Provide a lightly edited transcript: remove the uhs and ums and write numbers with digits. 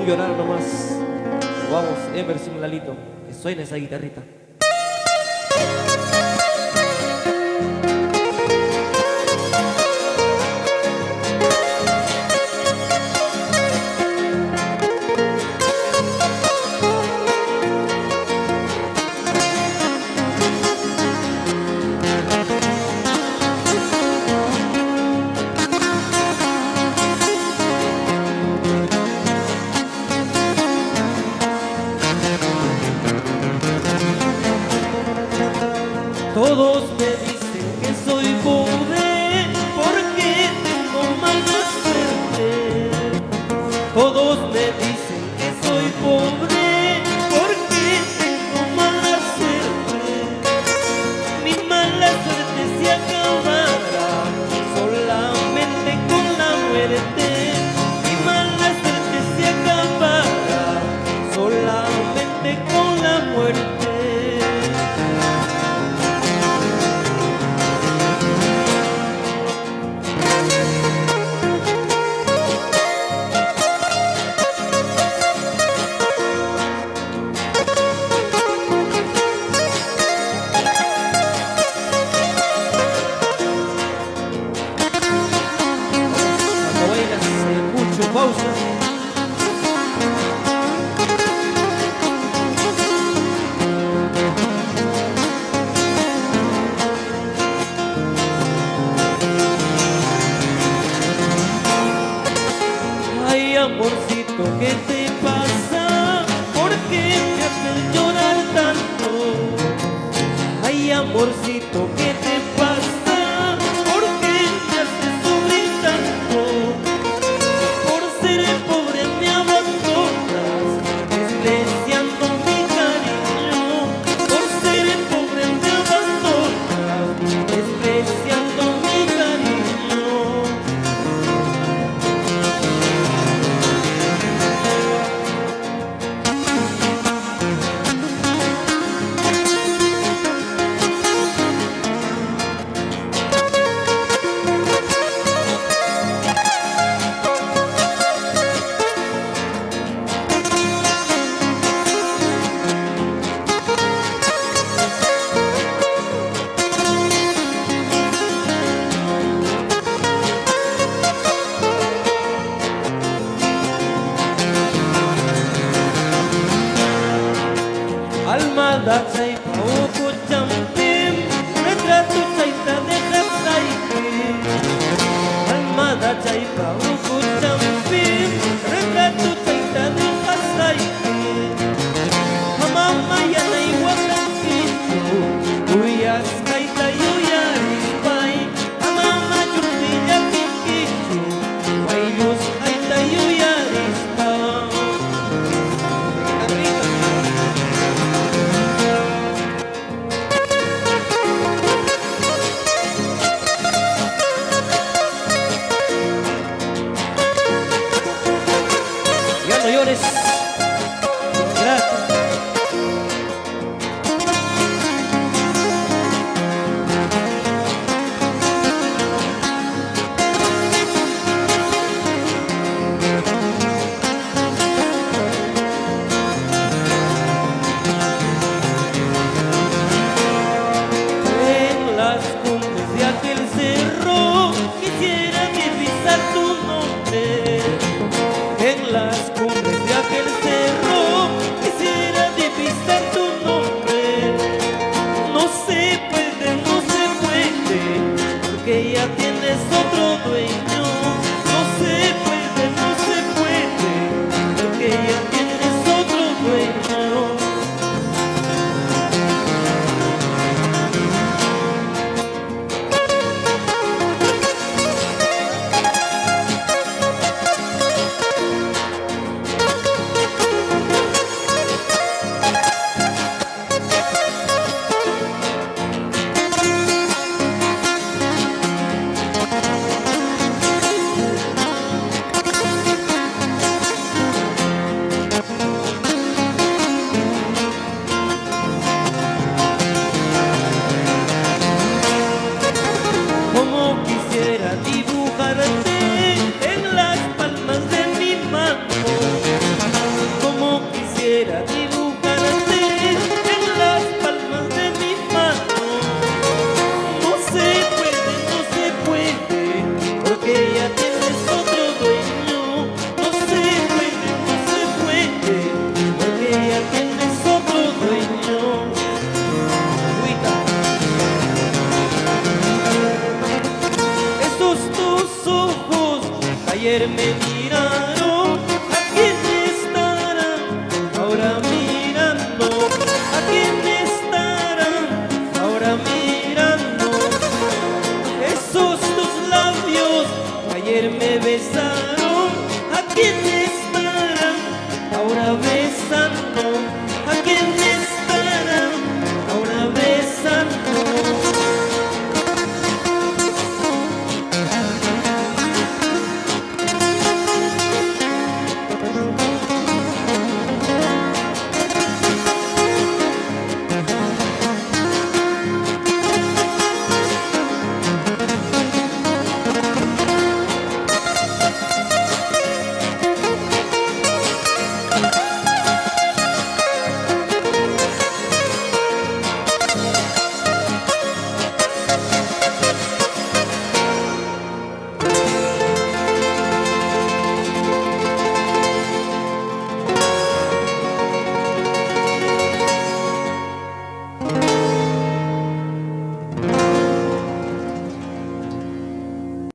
un llorar nomás. Vamos, Emerson Lalito, que suena esa guitarrita. Todos me dicen que soy pobre porque tengo mala suerte. Todos me dicen que soy pobre porque tengo mala suerte. Mi mala suerte se acabará solamente con la muerte. Mi mala suerte se acabará solamente con la muerte. Pausa. Ay, amorcito, ¿qué te pasa? ¿Por qué me haces llorar tanto? Ay, amorcito, ¿qué te pasa? ¿Por qué me haces sufrir tanto? Por ser pobre me abandonas, despreciando mi cariño. Por ser pobre me abandonas, despreciando mi cariño. Almada chay pauku champim, retrato chayta dejas saiki. Almada chay pauku champim, retrato chayta dejas saiki. Mama ya na iwakankichu, uyas kaita yuyaris pai. Mama yurtilla kinkichu, wailus kaita yuyaris pai. No llores. Gracias. En las cumbres de aquel cerro quisiera divisar tu nombre. En las cumbres de aquel miraron